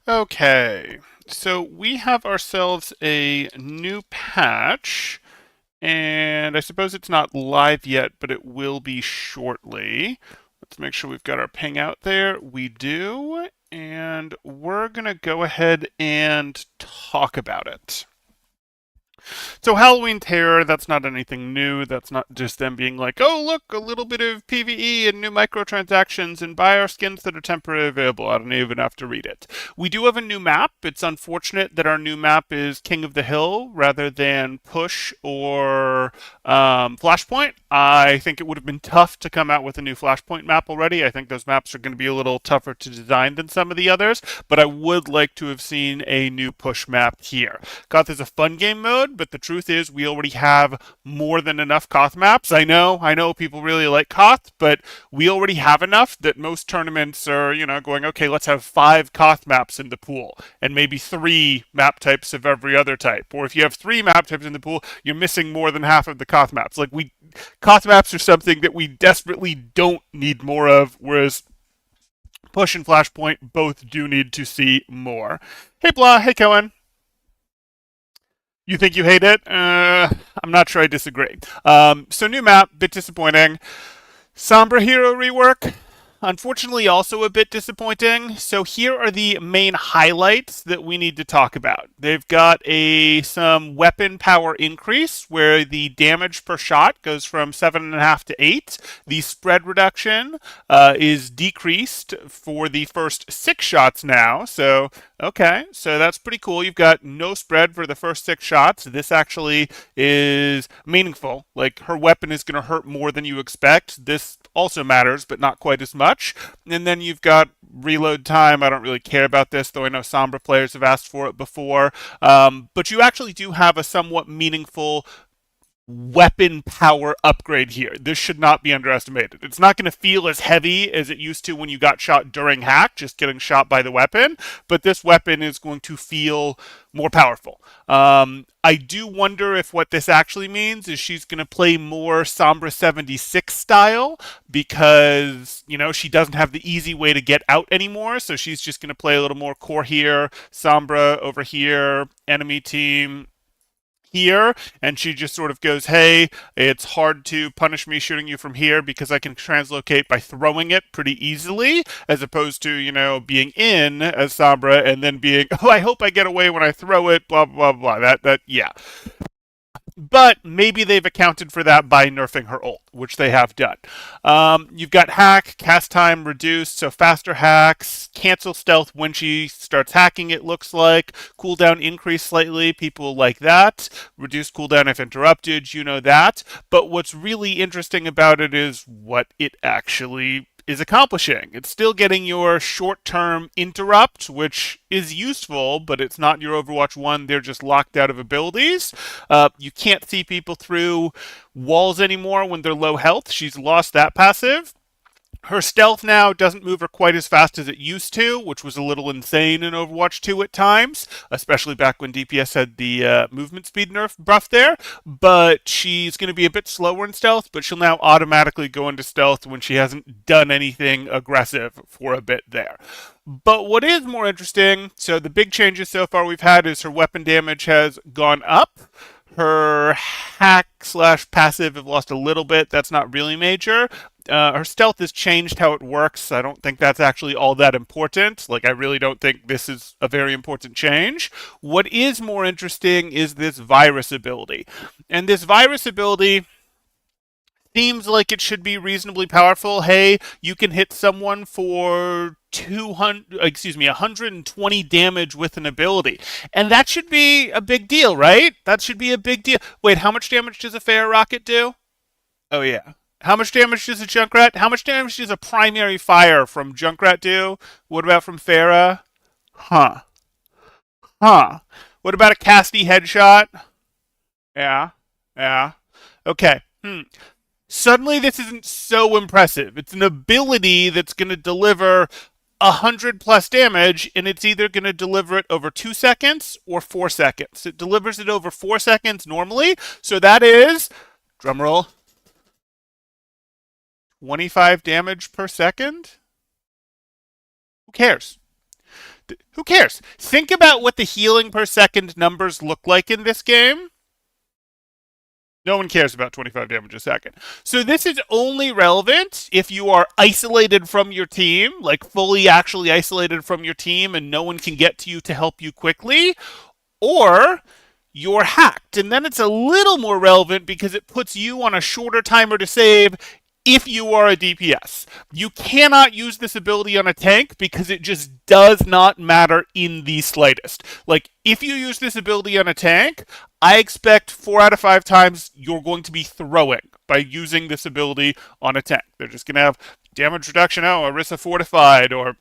Okay, so we have ourselves a new patch, and I suppose it's not live yet, but it will be shortly. Let's make sure we've got our ping out there. We do, and we're going to go ahead and talk about it. So Halloween Terror, that's not anything new. That's not just them being like, oh, look, a little bit of PvE and new microtransactions and buy our skins that are temporarily available. I don't even have to read it. We do have a new map. It's unfortunate that our new map is King of the Hill rather than Push or Flashpoint. I think it would have been tough to come out with a new Flashpoint map already. I think those maps are going to be a little tougher to design than some of the others, but I would like to have seen a new Push map here. Koth is a fun game mode, but the truth is we already have more than enough Koth maps. I know people really like Koth, but we already have enough that most tournaments are, going, okay, let's have 5 Koth maps in the pool and maybe 3 map types of every other type. Or if you have 3 map types in the pool, you're missing more than half of the Koth maps. Koth maps are something that we desperately don't need more of, whereas Push and Flashpoint both do need to see more. Hey Blah, hey Cohen. You think you hate it? I'm not sure I disagree. So new map, bit disappointing. Sombra Hero rework, unfortunately also a bit disappointing. So here are the main highlights that we need to talk about. They've got some weapon power increase where the damage per shot goes from 7.5 to 8. The spread reduction is decreased for the first 6 shots now. So okay, so that's pretty cool. You've got no spread for the first 6 shots. This actually is meaningful. Like, her weapon is going to hurt more than you expect. This also matters, but not quite as much. And then you've got reload time. I don't really care about this, though I know Sombra players have asked for it before. But you actually do have a somewhat meaningful weapon power upgrade here. This should not be underestimated. It's not going to feel as heavy as it used to when you got shot during hack, just getting shot by the weapon, but this weapon is going to feel more powerful. I do wonder if what this actually means is she's going to play more Sombra 76 style because, she doesn't have the easy way to get out anymore, so she's just going to play a little more core here, Sombra over here, enemy team here, and she just sort of goes, hey, it's hard to punish me shooting you from here because I can translocate by throwing it pretty easily, as opposed to, being in as Sombra and then being, oh, I hope I get away when I throw it, blah, blah, blah. Yeah. But maybe they've accounted for that by nerfing her ult, which they have done. You've got hack, cast time reduced, so faster hacks, cancel stealth when she starts hacking, it looks like. Cooldown increase slightly, people like that. Reduce cooldown if interrupted, you know that. But what's really interesting about it is what it actually is accomplishing. It's still getting your short-term interrupt, which is useful, but it's not your Overwatch 1. They're just locked out of abilities. You can't see people through walls anymore when they're low health. She's lost that passive. Her stealth now doesn't move her quite as fast as it used to, which was a little insane in Overwatch 2 at times, especially back when DPS had the movement speed nerf buff there. But she's going to be a bit slower in stealth, but she'll now automatically go into stealth when she hasn't done anything aggressive for a bit there. But what is more interesting, so the big changes so far we've had is her weapon damage has gone up. Her hack slash passive have lost a little bit. That's not really major. Her stealth has changed how it works. I don't think that's actually all that important. I really don't think this is a very important change. What is more interesting is this virus ability. And this virus ability seems like it should be reasonably powerful. Hey, you can hit someone for 120 damage with an ability. And that should be a big deal, right? That should be a big deal. Wait, how much damage does a Fair Rocket do? Oh, yeah. How much damage does a Junkrat? How much damage does a primary fire from Junkrat do? What about from Pharah? Huh. Huh. What about a Casty headshot? Yeah. Yeah. Okay. Suddenly this isn't so impressive. It's an ability that's going to deliver 100+ damage, and it's either going to deliver it over 2 seconds or 4 seconds. It delivers it over 4 seconds normally, so that is, drumroll, 25 damage per second? Who cares? Who cares? Think about what the healing per second numbers look like in this game. No one cares about 25 damage a second. So this is only relevant if you are isolated from your team, like fully actually isolated from your team, and no one can get to you to help you quickly, or you're hacked. And then it's a little more relevant because it puts you on a shorter timer to save if you are a DPS. You cannot use this ability on a tank because it just does not matter in the slightest. Like, if you use this ability on a tank, I expect 4 out of 5 times you're going to be throwing by using this ability on a tank. They're just going to have damage reduction, Orisa fortified, or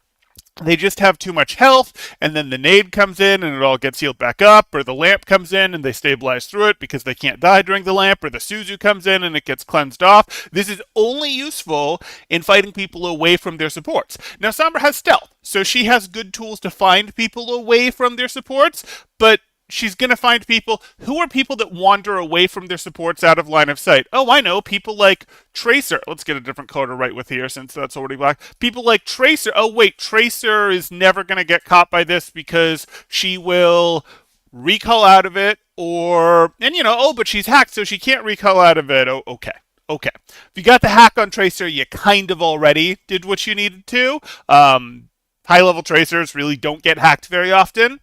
they just have too much health, and then the nade comes in and it all gets healed back up, or the lamp comes in and they stabilize through it because they can't die during the lamp, or the Suzu comes in and it gets cleansed off. This is only useful in fighting people away from their supports. Now, Sombra has stealth, so she has good tools to find people away from their supports, but she's going to find people. Who are people that wander away from their supports out of line of sight? Oh, I know. People like Tracer. Let's get a different color to write with here since that's already black. People like Tracer. Oh, wait. Tracer is never going to get caught by this because she will recall out of it, or, and but she's hacked, so she can't recall out of it. Oh, okay. Okay. If you got the hack on Tracer, you kind of already did what you needed to. High-level Tracers really don't get hacked very often,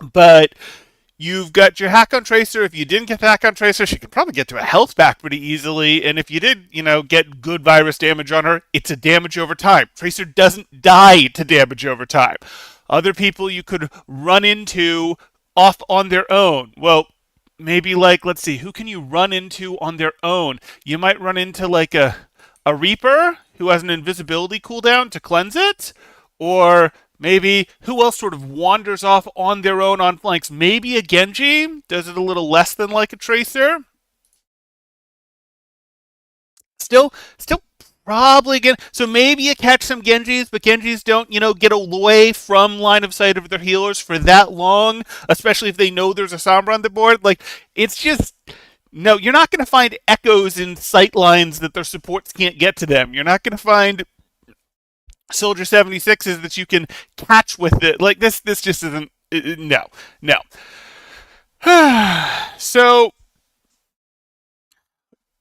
but you've got your hack on Tracer. If you didn't get the hack on Tracer, she could probably get to a health back pretty easily. And if you did, get good virus damage on her, it's a damage over time. Tracer doesn't die to damage over time. Other people you could run into off on their own. Well, maybe let's see, who can you run into on their own? You might run into a Reaper who has an invisibility cooldown to cleanse it, or maybe who else sort of wanders off on their own on flanks? Maybe a Genji does it a little less than like a Tracer. Still probably again. So maybe you catch some Genjis, but Genjis don't, get away from line of sight of their healers for that long, especially if they know there's a Sombra on the board. Like, it's just, no, you're not going to find echoes in sight lines that their supports can't get to them. You're not going to find Soldier 76s that you can catch with it. Like, this just isn't, no. So,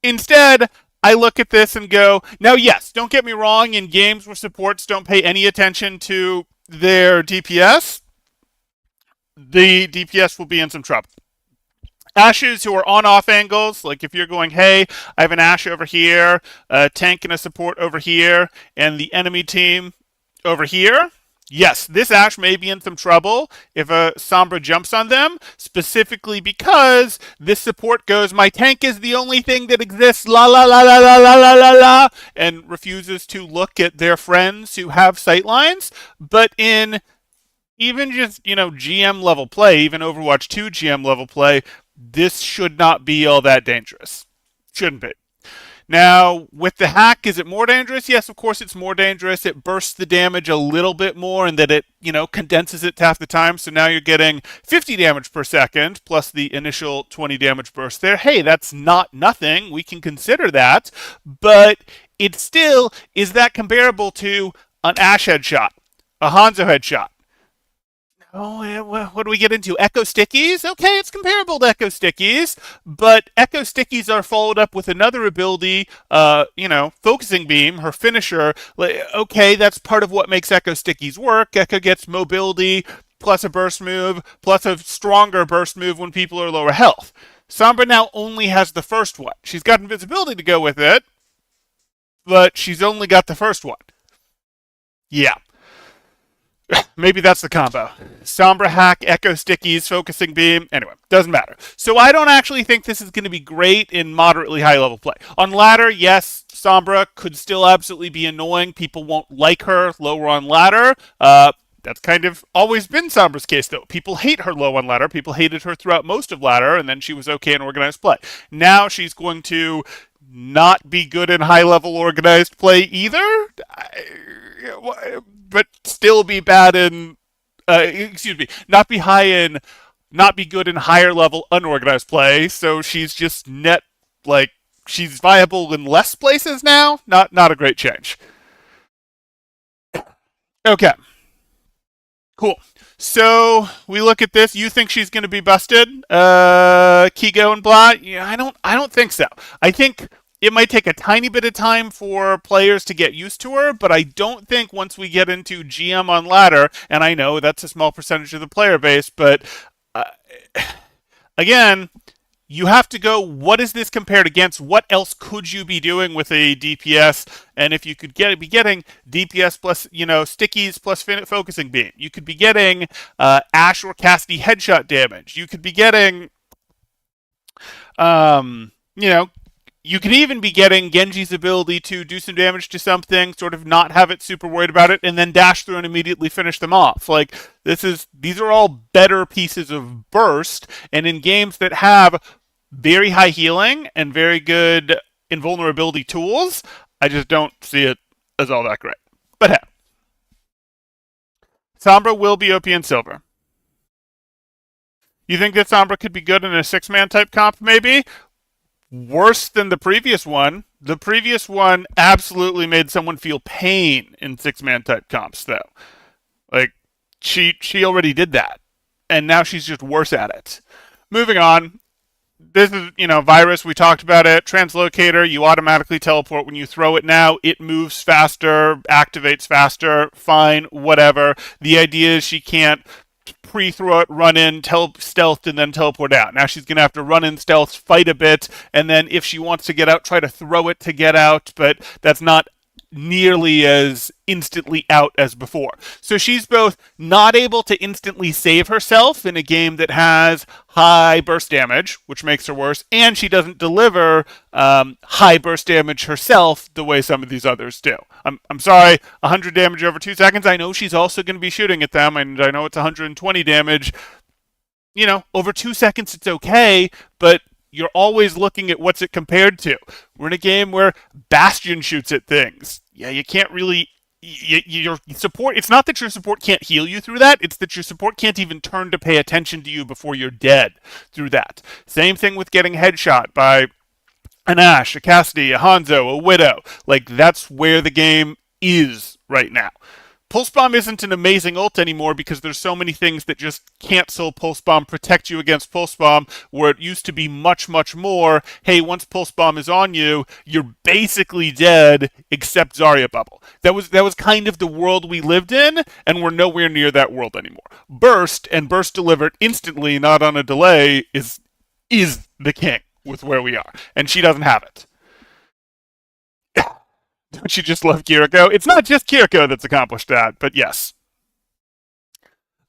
instead, I look at this and go, now, yes, don't get me wrong, in games where supports don't pay any attention to their DPS, the DPS will be in some trouble. Ashes who are on-off angles, like if you're going, hey, I have an Ashe over here, a tank and a support over here, and the enemy team over here, yes, this Ashe may be in some trouble if a Sombra jumps on them, specifically because this support goes, my tank is the only thing that exists, la la la la la la la la la, and refuses to look at their friends who have sightlines. But in even just, GM level play, even Overwatch 2 GM level play, this should not be all that dangerous. Shouldn't be. Now, with the hack, is it more dangerous? Yes, of course it's more dangerous. It bursts the damage a little bit more and that it, condenses it to half the time. So now you're getting 50 damage per second plus the initial 20 damage burst there. Hey, that's not nothing. We can consider that. But it still, is that comparable to an Ashe headshot, a Hanzo headshot? Oh, what do we get into? Echo Stickies? Okay, it's comparable to Echo Stickies, but Echo Stickies are followed up with another ability, Focusing Beam, her finisher. Okay, that's part of what makes Echo Stickies work. Echo gets mobility, plus a burst move, plus a stronger burst move when people are lower health. Sombra now only has the first one. She's got invisibility to go with it, but she's only got the first one. Yeah. Maybe that's the combo. Sombra hack, Echo Stickies, Focusing Beam. Anyway, doesn't matter. So I don't actually think this is going to be great in moderately high level play. On ladder, yes, Sombra could still absolutely be annoying. People won't like her lower on ladder. That's kind of always been Sombra's case, though. People hate her low on ladder. People hated her throughout most of ladder, and then she was okay in organized play. Now she's going to not be good in high level organized play either. But still be bad in, not be good in higher level unorganized play. So she's just she's viable in less places now. Not a great change. Okay. Cool. So we look at this. You think she's going to be busted, Kigo and Blah? Yeah, I don't think so. I think it might take a tiny bit of time for players to get used to her, but I don't think once we get into GM on ladder, and I know that's a small percentage of the player base, but uh, again, you have to go, what is this compared against? What else could you be doing with a DPS? And if you could be getting DPS plus, stickies plus focusing beam, you could be getting Ash or Cassidy headshot damage. You could be getting, um, you know, you could even be getting Genji's ability to do some damage to something, sort of not have it super worried about it, and then dash through and immediately finish them off. Like these are all better pieces of burst, and in games that have very high healing and very good invulnerability tools, I just don't see it as all that great. But hey, Sombra will be OP in silver. You think that Sombra could be good in a 6-man type comp, maybe? Worse than the previous one. The previous one absolutely made someone feel pain in 6-man type comps, though. Like, she already did that. And now she's just worse at it. Moving on. This is, virus. We talked about it. Translocator, you automatically teleport when you throw it now. It moves faster, activates faster. Fine, whatever. The idea is she can't pre-throw it, run in, stealth, and then teleport out. Now she's going to have to run in stealth, fight a bit, and then if she wants to get out, try to throw it to get out, but that's not nearly as instantly out as before. So she's both not able to instantly save herself in a game that has high burst damage, which makes her worse, and she doesn't deliver high burst damage herself the way some of these others do. I'm sorry, 100 damage over 2 seconds. I know she's also going to be shooting at them, and I know it's 120 damage. Over 2 seconds it's okay, but you're always looking at what's it compared to. We're in a game where Bastion shoots at things. Yeah, you can't really. Your support. It's not that your support can't heal you through that. It's that your support can't even turn to pay attention to you before you're dead through that. Same thing with getting headshot by an Ash, a Cassidy, a Hanzo, a Widow. Like, that's where the game is right now. Pulse Bomb isn't an amazing ult anymore because there's so many things that just cancel Pulse Bomb, protect you against Pulse Bomb, where it used to be much, much more, hey, once Pulse Bomb is on you, you're basically dead except Zarya Bubble. That was kind of the world we lived in, and we're nowhere near that world anymore. Burst, and Burst delivered instantly, not on a delay, is the king with where we are, and she doesn't have it. Don't you just love Kiriko? It's not just Kiriko that's accomplished that, but yes.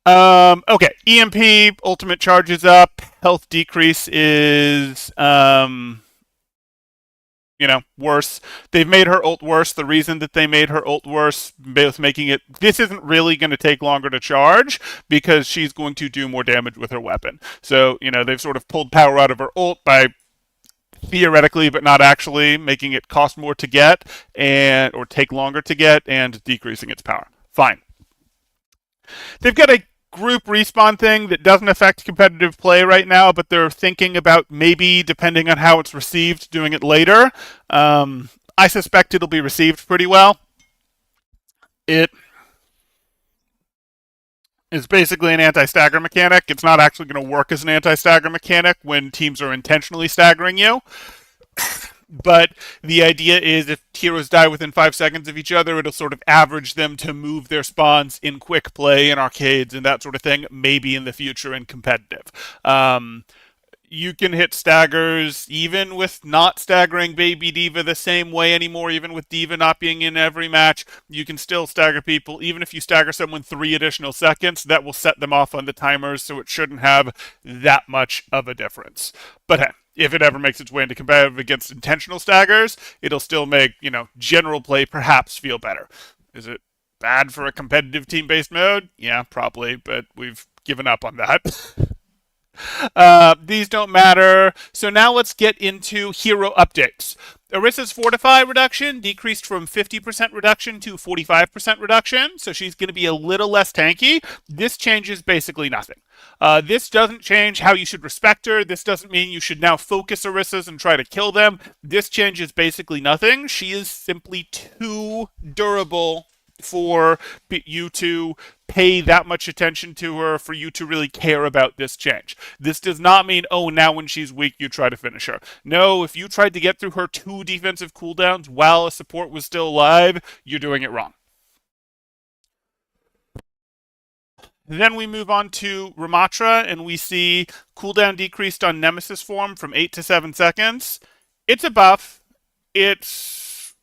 Okay, EMP, ultimate charges up, health decrease is, worse. They've made her ult worse. The reason that they made her ult worse, both making it, this isn't really going to take longer to charge because she's going to do more damage with her weapon. So, they've sort of pulled power out of her ult by theoretically but not actually making it cost more to get or take longer to get and decreasing its power. Fine. They've got a group respawn thing that doesn't affect competitive play right now, but they're thinking about maybe, depending on how it's received, doing it later. I suspect it'll be received pretty well. It is basically an anti-stagger mechanic. It's not actually going to work as an anti-stagger mechanic when teams are intentionally staggering you. But the idea is if heroes die within 5 seconds of each other, it'll sort of average them to move their spawns in quick play in arcades and that sort of thing, maybe in the future in competitive. You can hit staggers even with not staggering Baby D.Va the same way anymore, even with D.Va not being in every match. You can still stagger people. Even if you stagger someone 3 additional seconds, that will set them off on the timers, so it shouldn't have that much of a difference. But hey, if it ever makes its way into competitive against intentional staggers, it'll still make, general play perhaps feel better. Is it bad for a competitive team-based mode? Yeah, probably, but we've given up on that. These don't matter. So now let's get into hero updates. Orisa's Fortify reduction decreased from 50% reduction to 45% reduction, so she's going to be a little less tanky. This changes basically nothing. This doesn't change how you should respect her. This doesn't mean you should now focus Orisas and try to kill them. This changes basically nothing. She is simply too durable for you to pay that much attention to her, for you to really care about this change. This does not mean, oh, now when she's weak, you try to finish her. No, if you tried to get through her 2 defensive cooldowns while a support was still alive, you're doing it wrong. Then we move on to Ramatra, and we see cooldown decreased on Nemesis form from 8 to 7 seconds. It's a buff. It's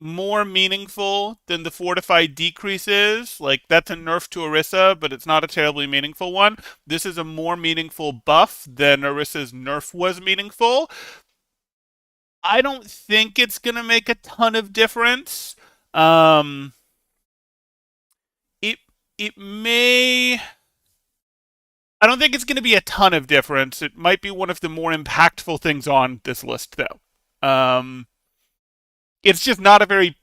more meaningful than the Fortified decrease is. Like, that's a nerf to Orisa, but it's not a terribly meaningful one. This is a more meaningful buff than Orisa's nerf was meaningful. I don't think it's going to make a ton of difference. It may. I don't think it's going to be a ton of difference. It might be one of the more impactful things on this list, though. It's just not a very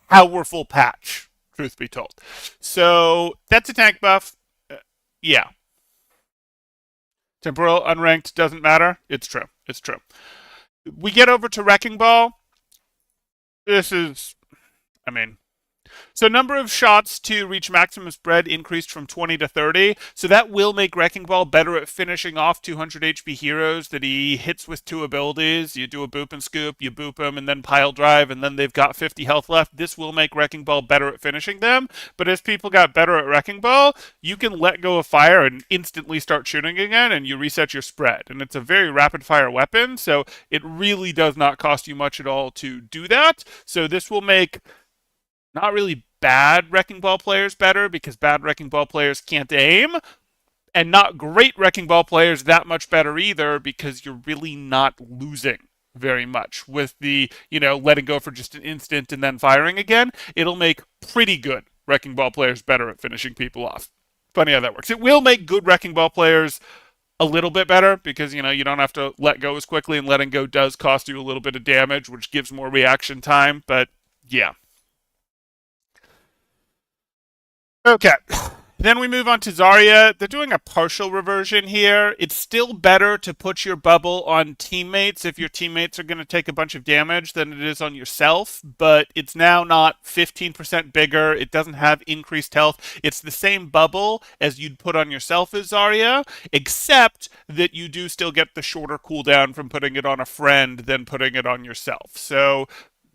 powerful patch, truth be told. So that's a tank buff. Yeah. Temporal, unranked, doesn't matter. It's true. It's true. We get over to Wrecking Ball. This is, I mean, so number of shots to reach maximum spread increased from 20 to 30. So that will make Wrecking Ball better at finishing off 200 HP heroes that he hits with 2 abilities. You do a boop and scoop, you boop them, and then pile drive, and then they've got 50 health left. This will make Wrecking Ball better at finishing them. But as people got better at Wrecking Ball, you can let go of fire and instantly start shooting again, and you reset your spread. And it's a very rapid fire weapon, so it really does not cost you much at all to do that. So this will make not really bad Wrecking Ball players better, because bad Wrecking Ball players can't aim, and not great Wrecking Ball players that much better either, because you're really not losing very much with the, letting go for just an instant and then firing again. It'll make pretty good Wrecking Ball players better at finishing people off. Funny how that works. It will make good Wrecking Ball players a little bit better, because you don't have to let go as quickly, and letting go does cost you a little bit of damage, which gives more reaction time. But yeah. Okay. Then we move on to Zarya. They're doing a partial reversion here. It's still better to put your bubble on teammates if your teammates are going to take a bunch of damage than it is on yourself, but it's now not 15% bigger. It doesn't have increased health. It's the same bubble as you'd put on yourself as Zarya, except that you do still get the shorter cooldown from putting it on a friend than putting it on yourself. So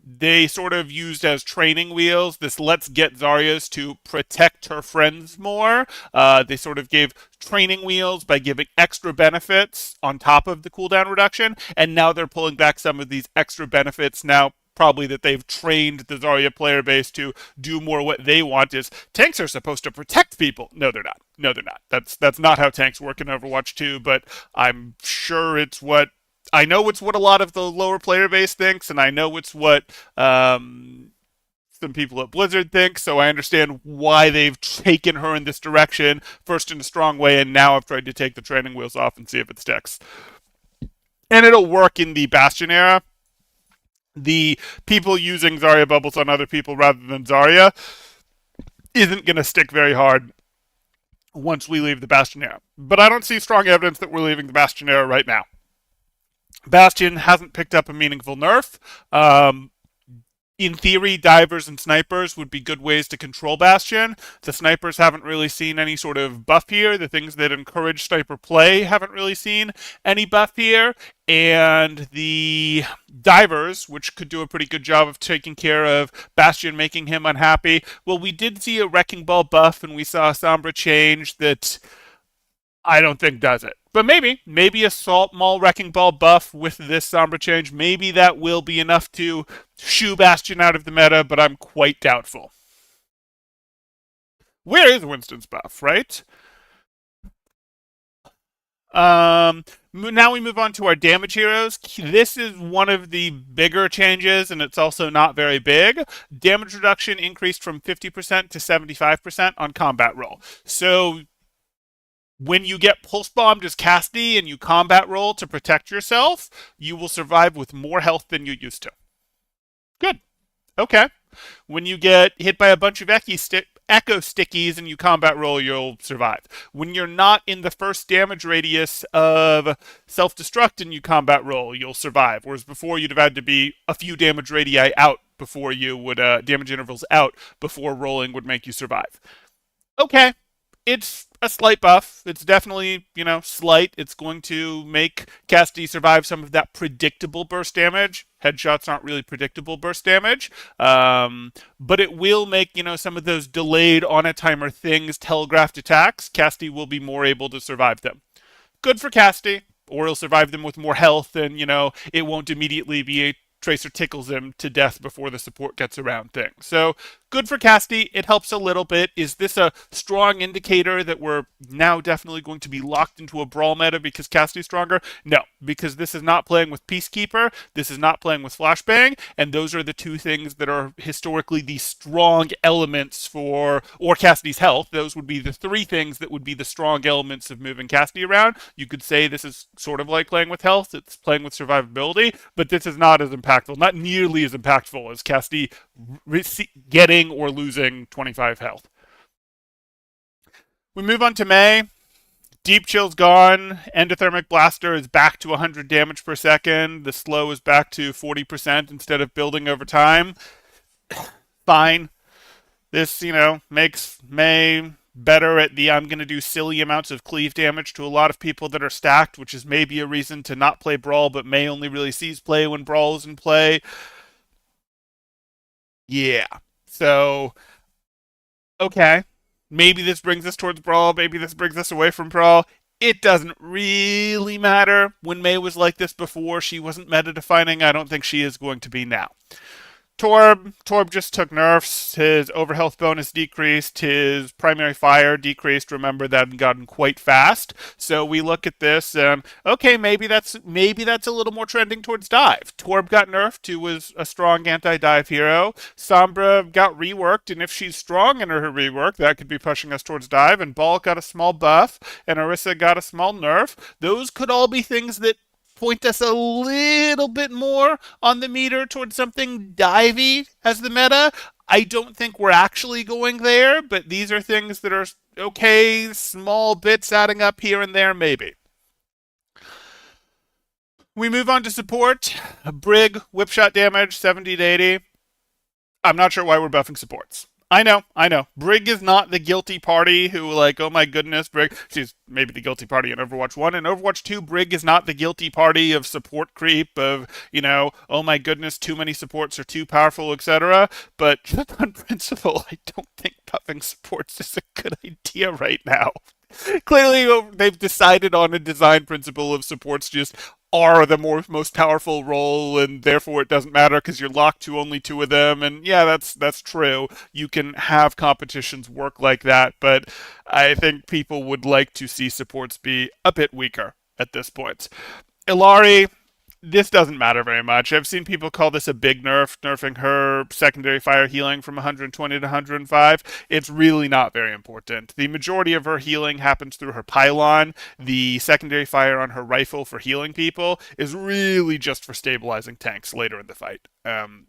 they sort of used as training wheels. This lets get Zarya's to protect her friends more. They sort of gave training wheels by giving extra benefits on top of the cooldown reduction, and now they're pulling back some of these extra benefits now. Probably that they've trained the Zarya player base to do more what they want. Is tanks are supposed to protect people. No, they're not. No, they're not. That's not how tanks work in Overwatch 2, but I'm sure it's what I know it's what a lot of the lower player base thinks, and I know it's what some people at Blizzard think, so I understand why they've taken her in this direction, first in a strong way, and now I've tried to take the training wheels off and see if it sticks. And it'll work in the Bastion era. The people using Zarya bubbles on other people rather than Zarya isn't going to stick very hard once we leave the Bastion era. But I don't see strong evidence that we're leaving the Bastion era right now. Bastion hasn't picked up a meaningful nerf. In theory, divers and snipers would be good ways to control Bastion. The snipers haven't really seen any sort of buff here. The things that encourage sniper play haven't really seen any buff here. And the divers, which could do a pretty good job of taking care of Bastion, making him unhappy. Well, we did see a Wrecking Ball buff, and we saw a Sombra change that I don't think does it. But maybe a Salt Maul Wrecking Ball buff with this Sombra change, maybe that will be enough to shoo Bastion out of the meta, but I'm quite doubtful. Where is Winston's buff, right? Now we move on to our damage heroes. This is one of the bigger changes, and it's also not very big. Damage reduction increased from 50% to 75% on combat roll. So when you get pulse bombed as Cassidy and you combat roll to protect yourself, you will survive with more health than you used to. Good. Okay. When you get hit by a bunch of echo stickies and you combat roll, you'll survive. When you're not in the first damage radius of self-destruct and you combat roll, you'll survive. Whereas before, you'd have had to be a few damage radii out before you would damage intervals out before rolling would make you survive. Okay, it's a slight buff. It's definitely, slight. It's going to make Cassidy survive some of that predictable burst damage. Headshots aren't really predictable burst damage. But it will make, some of those delayed on a timer things, telegraphed attacks. Cassidy will be more able to survive them. Good for Cassidy, or he'll survive them with more health, and, it won't immediately be a Tracer tickles him to death before the support gets around thing. So good for Cassidy. It helps a little bit. Is this a strong indicator that we're now definitely going to be locked into a brawl meta because Cassidy's stronger? No, because this is not playing with Peacekeeper. This is not playing with Flashbang. And those are the two things that are historically the strong elements for, or Cassidy's health. Those would be the three things that would be the strong elements of moving Cassidy around. You could say this is sort of like playing with health. It's playing with survivability, but this is not as impactful, not nearly as impactful as Cassidy getting or losing 25 health. We move on to Mei. Deep Chill's gone. Endothermic Blaster is back to 100 damage per second. The slow is back to 40% instead of building over time. Fine. This, makes Mei better at the I'm going to do silly amounts of cleave damage to a lot of people that are stacked, which is maybe a reason to not play Brawl, but Mei only really sees play when Brawl is in play. Yeah. So, okay. Maybe this brings us towards Brawl. Maybe this brings us away from Brawl. It doesn't really matter. When Mei was like this before, she wasn't meta defining. I don't think she is going to be now. Torb just took nerfs. His overhealth bonus decreased. His primary fire decreased. Remember, that had gotten quite fast. So we look at this and okay, maybe that's a little more trending towards dive. Torb got nerfed, who was a strong anti-dive hero. Sombra got reworked, and if she's strong in her rework, that could be pushing us towards dive. And Ball got a small buff, and Orisa got a small nerf. Those could all be things that point us a little bit more on the meter towards something divey as the meta. I don't think we're actually going there, but these are things that are okay, small bits adding up here and there, maybe. We move on to support. Brig, whipshot damage, 70 to 80. I'm not sure why we're buffing supports. I know. Brig is not the guilty party who, oh my goodness, Brig. She's maybe the guilty party in Overwatch 1. In Overwatch 2, Brig is not the guilty party of support creep, of, oh my goodness, too many supports are too powerful, etc. But just on principle, I don't think buffing supports is a good idea right now. Clearly, they've decided on a design principle of supports just are the most powerful role, and therefore it doesn't matter because you're locked to only two of them. And yeah, that's true. You can have competitions work like that, but I think people would like to see supports be a bit weaker at this point. Illari, this doesn't matter very much. I've seen people call this a big nerf, nerfing her secondary fire healing from 120 to 105. It's really not very important. The majority of her healing happens through her pylon. The secondary fire on her rifle for healing people is really just for stabilizing tanks later in the fight.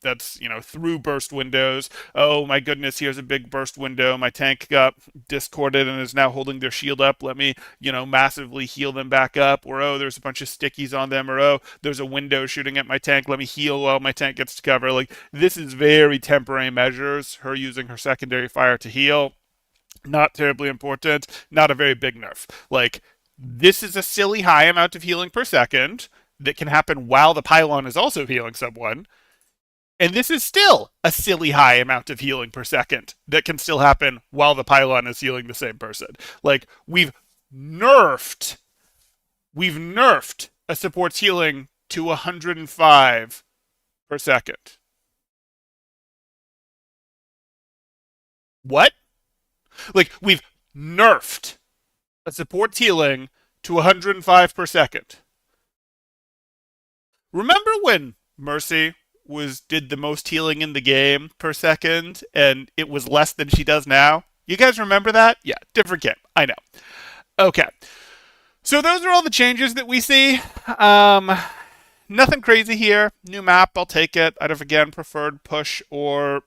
That's, through burst windows. Oh my goodness, here's a big burst window. My tank got discorded and is now holding their shield up. Let me, massively heal them back up. Or, oh, there's a bunch of stickies on them. Or, oh, there's a window shooting at my tank. Let me heal while my tank gets to cover. This is very temporary measures. Her using her secondary fire to heal. Not terribly important. Not a very big nerf. This is a silly high amount of healing per second that can happen while the pylon is also healing someone. And this is still a silly high amount of healing per second that can still happen while the pylon is healing the same person. We've nerfed a support's healing to 105 per second. What? We've nerfed a support's healing to 105 per second. Remember when Mercy did the most healing in the game per second, and it was less than she does now? You guys remember that? Yeah, different game. I know. Okay. So those are all the changes that we see. Nothing crazy here. New map, I'll take it. I'd have again preferred push or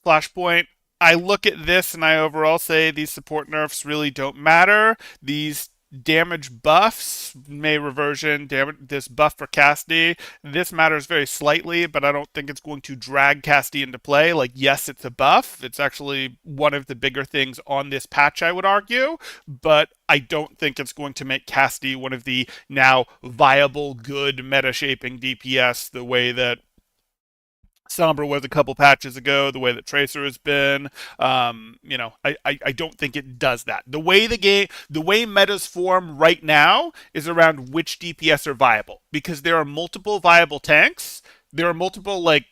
Flashpoint. I look at this and I overall say these support nerfs really don't matter. These damage buffs, May Reversion, this buff for Cassidy. This matters very slightly, but I don't think it's going to drag Cassidy into play. Like, yes, it's a buff. It's actually one of the bigger things on this patch, I would argue, but I don't think it's going to make Cassidy one of the now viable, good meta-shaping DPS the way that Sombra was a couple patches ago, the way that Tracer has been. I don't think it does that. The way metas form right now is around which DPS are viable, because there are multiple viable tanks. There are multiple, like,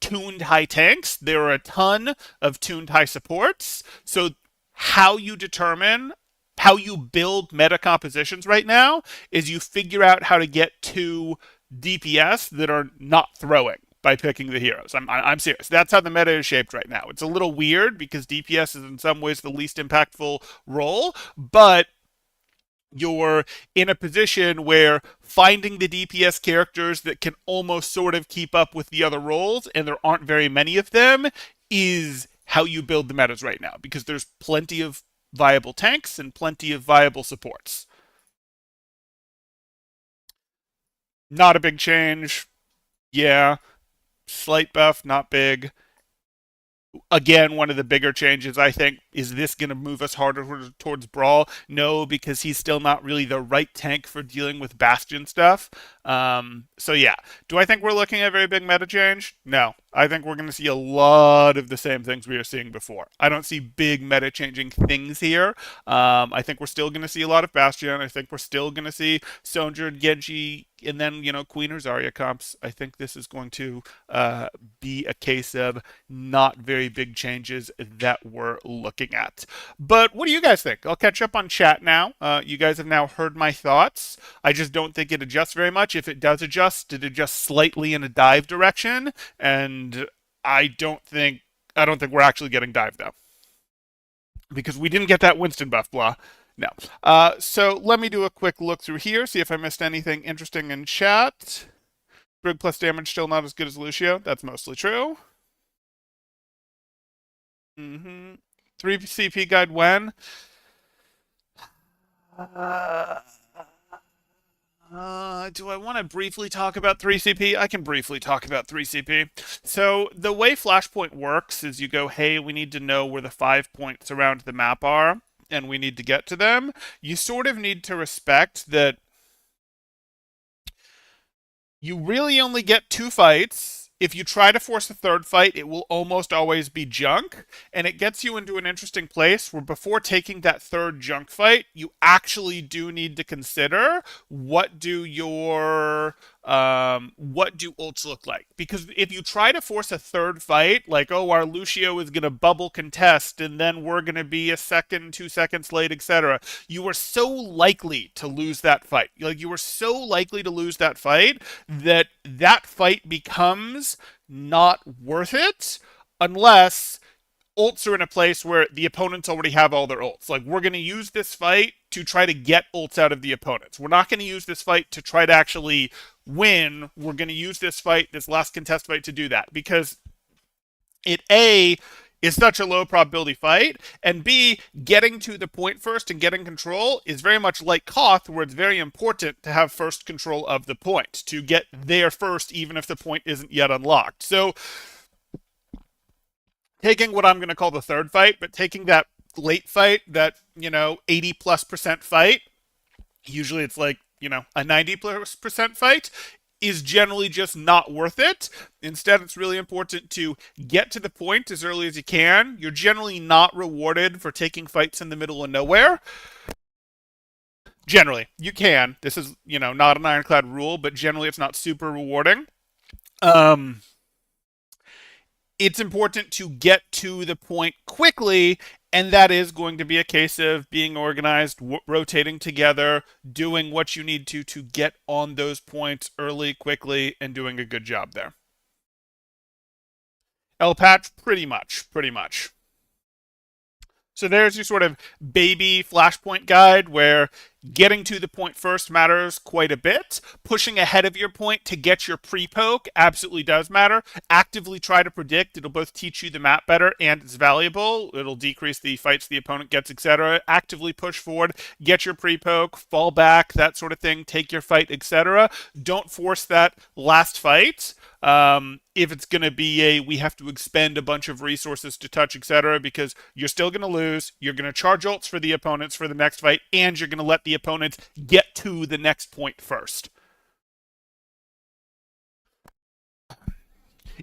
tuned high tanks. There are a ton of tuned high supports. So how you determine how you build meta compositions right now is you figure out how to get to DPS that are not throwing by picking the heroes. I'm serious. That's how the meta is shaped right now. It's a little weird because DPS is in some ways the least impactful role, but you're in a position where finding the DPS characters that can almost sort of keep up with the other roles, and there aren't very many of them, is how you build the metas right now, because there's plenty of viable tanks and plenty of viable supports. Not a big change. Yeah. Slight buff, not big. Again, one of the bigger changes, I think, is this going to move us harder towards Brawl? No, because he's still not really the right tank for dealing with Bastion stuff. So yeah, do I think we're looking at a very big meta change? No. I think we're going to see a lot of the same things we were seeing before. I don't see big meta changing things here. I think we're still going to see a lot of Bastion. I think we're still going to see Sojourn, Genji, and then, Queen or Zarya comps. I think this is going to be a case of not very big changes that we're looking at. But what do you guys think? I'll catch up on chat now. You guys have now heard my thoughts. I just don't think it adjusts very much. If it does adjust, it adjusts slightly in a dive direction, and I don't think we're actually getting dive though, because we didn't get that Winston buff, blah. No. So let me do a quick look through here, see if I missed anything interesting in chat. Brig plus damage still not as good as Lucio. That's mostly true. 3 CP guide when? Do I want to briefly talk about 3CP? I can briefly talk about 3CP. So the way Flashpoint works is you go, hey, we need to know where the 5 points around the map are, and we need to get to them. You sort of need to respect that you really only get 2 fights. If you try to force a third fight, it will almost always be junk, and it gets you into an interesting place where before taking that third junk fight, you actually do need to consider what do ults look like? Because if you try to force a third fight, like, oh, our Lucio is going to bubble contest, and then we're going to be a second, 2 seconds late, etc., you are so likely to lose that fight. Like, you are so likely to lose that fight that fight becomes not worth it unless ults are in a place where the opponents already have all their ults. Like, we're going to use this fight to try to get ults out of the opponents. We're not going to use this fight to try to actually win. We're going to use this fight, this last contest fight, to do that, because it, A, is such a low probability fight, and B, getting to the point first and getting control is very much like Koth, where it's very important to have first control of the point, to get there first even if the point isn't yet unlocked. So taking what I'm going to call the third fight, but taking that late fight, that 80+% fight, usually it's like a 90+% fight, is generally just not worth it. Instead, it's really important to get to the point as early as you can. You're generally not rewarded for taking fights in the middle of nowhere. Generally, you can. This is, not an ironclad rule, but generally it's not super rewarding. It's important to get to the point quickly, and that is going to be a case of being organized, rotating together, doing what you need to get on those points early, quickly, and doing a good job there. El Patch, pretty much. So there's your sort of baby Flashpoint guide where Getting to the point first matters quite a bit. Pushing ahead of your point to get your pre-poke absolutely does matter. Actively try to predict. It'll both teach you the map better and it's valuable. It'll decrease the fights the opponent gets, etc. Actively push forward, get your pre-poke, fall back, that sort of thing, take your fight, etc. Don't force that last fight. If it's going to be we have to expend a bunch of resources to touch, etc., because you're still going to lose. You're going to charge ults for the opponents for the next fight, and you're going to let the opponents get to the next point first.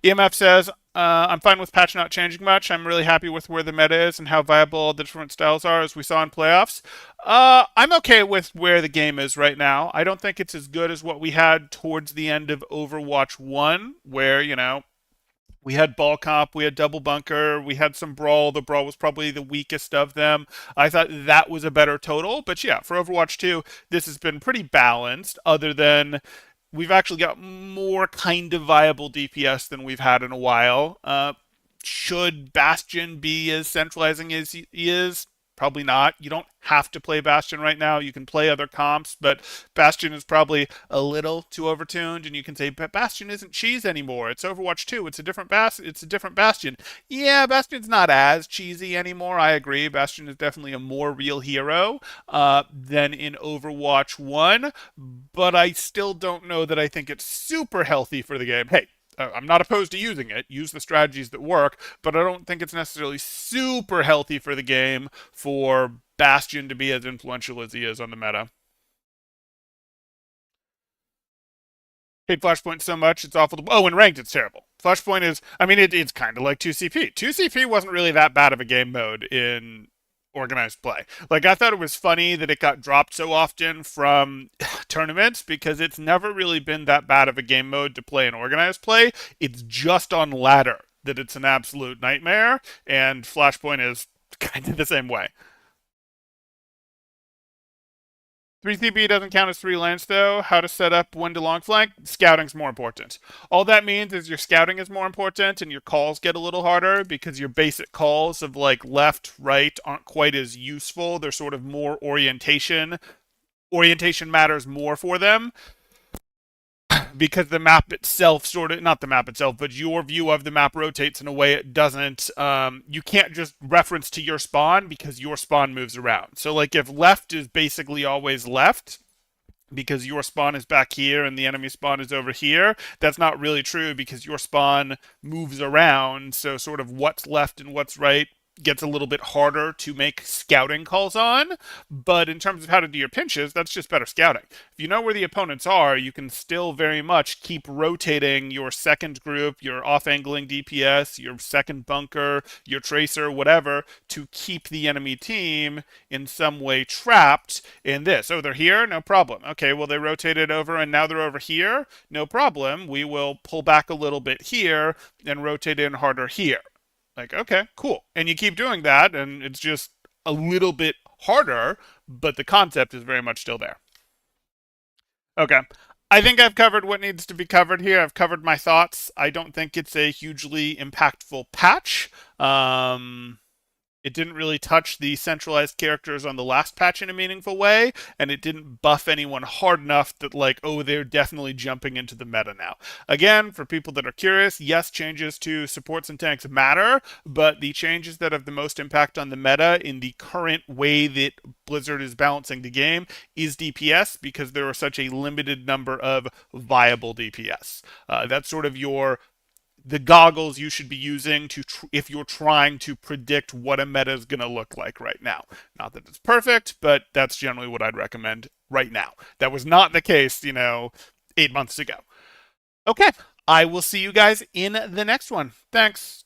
EMF says, I'm fine with patch not changing much. I'm really happy with where the meta is and how viable the different styles are, as we saw in playoffs. I'm okay with where the game is right now. I don't think it's as good as what we had towards the end of Overwatch 1, where, we had ball comp, we had double bunker, we had some brawl. The brawl was probably the weakest of them. I thought that was a better total. But yeah, for Overwatch 2, this has been pretty balanced, other than we've actually got more kind of viable DPS than we've had in a while. Should Bastion be as centralizing as he is? Probably not. You don't have to play Bastion right now. You can play other comps, but Bastion is probably a little too overtuned, and you can say, but Bastion isn't cheese anymore. It's Overwatch 2. It's a different Bastion. Yeah, Bastion's not as cheesy anymore. I agree. Bastion is definitely a more real hero than in Overwatch 1, but I still don't know that I think it's super healthy for the game. Hey, I'm not opposed to using it. Use the strategies that work, but I don't think it's necessarily super healthy for the game for Bastion to be as influential as he is on the meta. Hate Flashpoint so much, it's awful to. Oh, in ranked, it's terrible. Flashpoint is, I mean, it's kind of like 2CP. 2CP wasn't really that bad of a game mode in organized play. Like, I thought it was funny that it got dropped so often from tournaments because it's never really been that bad of a game mode to play in organized play. It's just on ladder that it's an absolute nightmare, and Flashpoint is kind of the same way. 3CB doesn't count as 3 lanes, though. How to set up when to long flank? Scouting's more important. All that means is your scouting is more important and your calls get a little harder because your basic calls of like left, right aren't quite as useful. They're sort of more orientation. Orientation matters more for them because the map itself sort of, not the map itself, but your view of the map rotates in a way it doesn't. You can't just reference to your spawn because your spawn moves around. So like if left is basically always left because your spawn is back here and the enemy spawn is over here, that's not really true because your spawn moves around. So sort of what's left and what's right gets a little bit harder to make scouting calls on. But in terms of how to do your pinches, that's just better scouting. If you know where the opponents are, you can still very much keep rotating your second group, your off-angling DPS, your second bunker, your tracer, whatever, to keep the enemy team in some way trapped in this. Oh, they're here? No problem. Okay, well, they rotated over and now they're over here? No problem. We will pull back a little bit here and rotate in harder here. Like, okay, cool. And you keep doing that, and it's just a little bit harder, but the concept is very much still there. Okay. I think I've covered what needs to be covered here. I've covered my thoughts. I don't think it's a hugely impactful patch. It didn't really touch the centralized characters on the last patch in a meaningful way, and it didn't buff anyone hard enough that, like, oh, they're definitely jumping into the meta now. Again, for people that are curious, yes, changes to supports and tanks matter, but the changes that have the most impact on the meta in the current way that Blizzard is balancing the game is DPS, because there are such a limited number of viable DPS. That's sort of the goggles you should be using to if you're trying to predict what a meta is going to look like right now. Not that it's perfect, but that's generally what I'd recommend right now. That was not the case, 8 months ago. Okay, I will see you guys in the next one. Thanks.